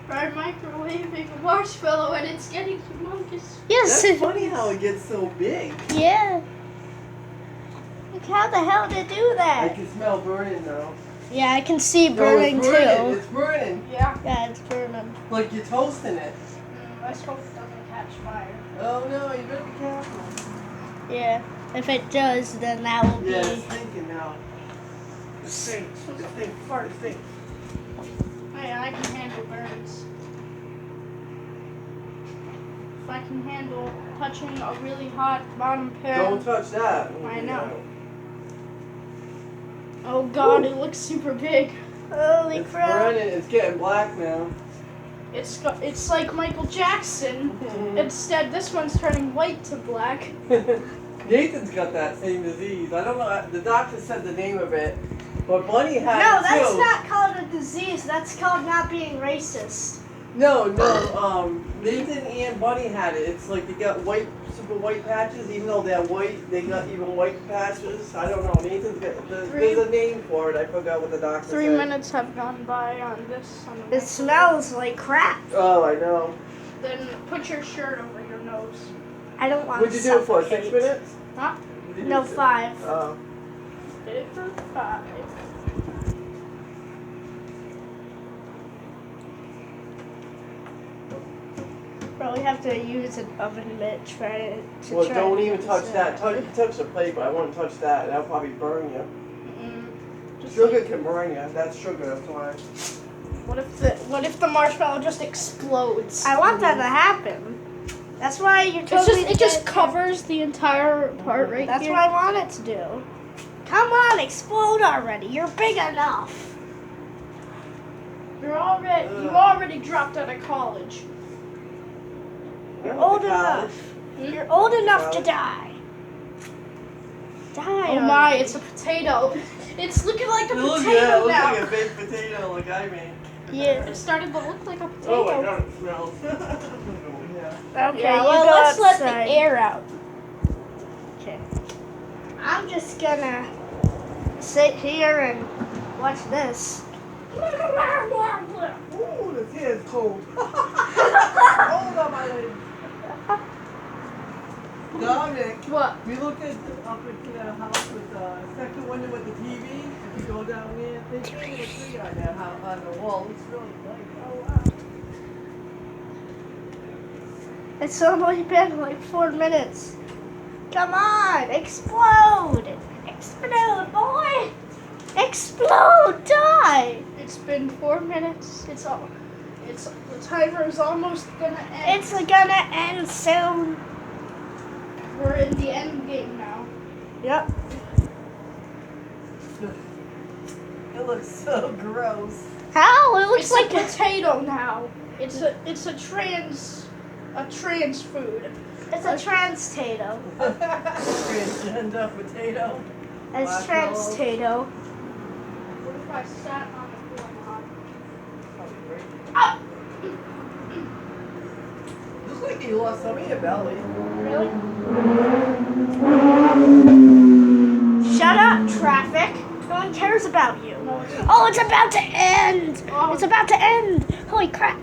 Try microwaving a marshmallow and it's getting humongous. Yes. That's funny how it gets so big. Yeah. Like, how the hell did it do I that? can smell burning now. Yeah, I can see No, burning it's burning. too. It's burning. Yeah. Yeah, it's burning. Like you're toasting it. Let's hope it doesn't catch fire. Oh no, you better be careful. Yeah. If it does, then that will Yeah, be. it's stinking now. It stinks. It stinks. It stinks. Hey, I can handle burns. If I can handle touching a really hot bottom pan. Don't touch that. I know. Oh god, it looks super big. Holy It's crap. burning. It's getting black now. It's like Michael Jackson. Instead, this one's turning white to black. Nathan's got that same disease. I don't know. The doctor said the name of it, but Bunny had No, it that's too. not called a disease. That's called not being racist. No. Nathan and Bunny had it. It's like they got super white patches. Even though they're white, they got even white patches. I don't know. Nathan's got. There's a name for it. I forgot what the doctor 3 said. minutes have gone by on this. On the It smells like crap. Oh, I know. Then put your shirt over your nose. I don't want What'd to you do it for? 6 suffocate. minutes? Huh? What'd you do No, it for? 5. Oh. Did it for 5. Probably have to use an oven mitt to Well, try don't to even get touch this that. out. You touch the plate, but I wouldn't touch that. That'll probably burn you. Just Sugar can burn you. That's sugar. That's why. what if the marshmallow just explodes? I want that to happen. That's why you told me. It just covers the entire part right That's here. what I want it to do. Come on, explode already. You're big enough. You already dropped out of college. You're I went old to college. enough. You're old enough to die. Die Oh my, already. it's a potato. It's looking like a It potato looks now. like a baked potato like I made. Yeah. It started to look like a potato. Oh my god, it smells. yeah. Okay, Yeah, you well, go let's let outside. the air out. Okay. I'm just gonna sit here and watch this. Ooh, this hair is cold. Hold on my leg. Dominic, What? we looked at up into the house with the second window with the TV. If you go down there, there's a little tree on that house, on the wall. It's really nice. Oh wow. It's only been like 4 minutes. Come on, explode! Explode, boy! Explode, die! It's been 4 minutes. The timer is almost gonna end. It's gonna end soon. We're in the end game now. Yep. It looks so gross. How? It looks It's like a potato now. It's a trans food. it's a trans-tato. Transgender potato. It's Marshmallow. trans-tato. What if I sat on it for Probably great. Ah! Looks like you lost some of your belly. Really? Shut up, traffic. No one cares about you. No, it's Oh, it's about to end. Oh. It's about to end. Holy crap.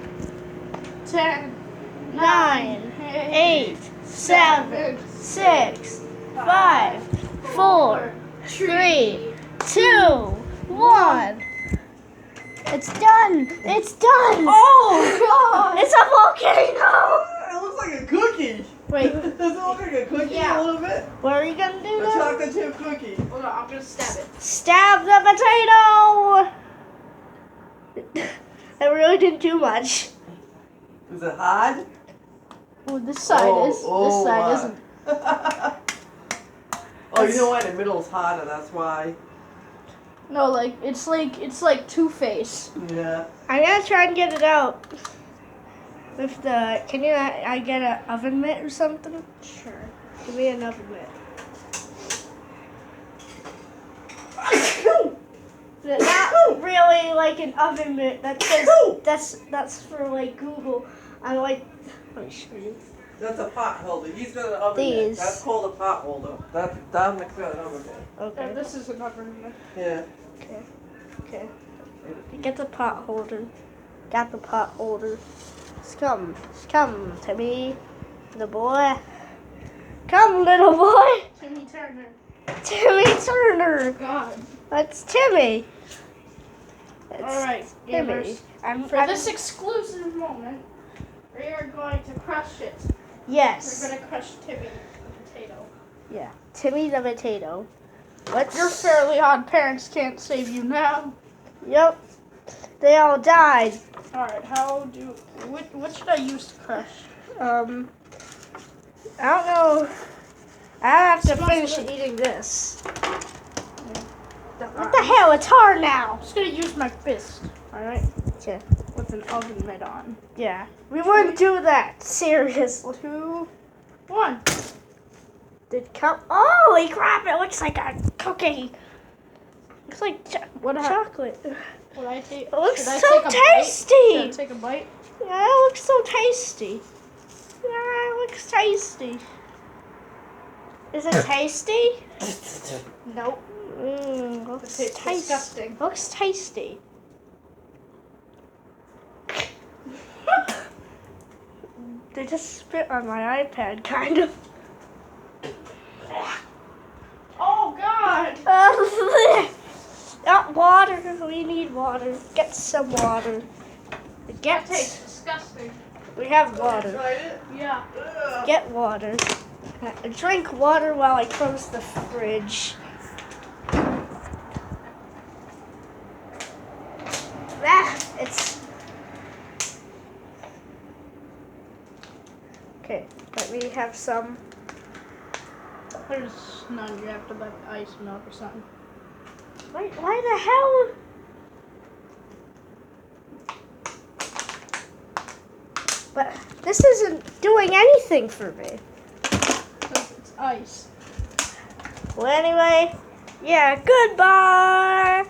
10, 9, 8, 7, 6, 5, 4, 3, 2, 1. It's done. It's done. Oh god! It's a volcano. It looks like a cookie. Wait, Does it look like a cookie Yeah. a little bit? What are you gonna do A now? chocolate chip cookie. hold on, I'm gonna stab it. Stab the potato. That really didn't do much. Is it hard? Well, this side is. This side isn't. Oh, you know what? The middle is harder. That's why. No, like it's like Two-Face. Yeah. I'm gonna try and get it out. With the, can you? I get an oven mitt or something? Sure. Give me an oven mitt. Not really like an oven mitt. That's for like Google. I like. Let me show you. That's a pot holder. He's got an oven mitt. These. That's called a pot holder. That's Dominic's got an oven mitt. Okay. This is an oven mitt. Yeah. Okay. Get the pot holder. got the pot holder. Come, Timmy, the boy. Come, little boy. Timmy Turner. Timmy Turner. God. That's Timmy. It's Alright, Timmy. gamers. For this exclusive moment, we are going to crush it. Yes. We're going to crush Timmy the potato. Yeah, Timmy the potato. Your Fairly Odd Parents can't save you now. Yep. They all died. Alright, what should I use to crush? I don't know. I have to Smells finish good. eating this. What the hell? It's hard now. I'm just going to use my fist. Alright? Okay. With an oven mitt on. Yeah. We wouldn't do that. Seriously. 2, 1. Holy crap! It looks like a cookie. Looks like chocolate. Would I take? It looks should I so take a tasty. Bite? Should I take a bite? Yeah, it looks so tasty. Yeah, it looks tasty. Is it tasty? Nope. Looks It's tasty. disgusting. Looks tasty. They just spit on my iPad, kind of. Oh God! Water. We need water. Get some water. That tastes disgusting. We have Have you water. tried it? Yeah. Ugh. Get water. Drink water while I close the fridge. It's okay. Let me have some. There's none. You have to buy ice milk or something. Why the hell? But this isn't doing anything for me. Because it's ice. Well, anyway, yeah. Goodbye.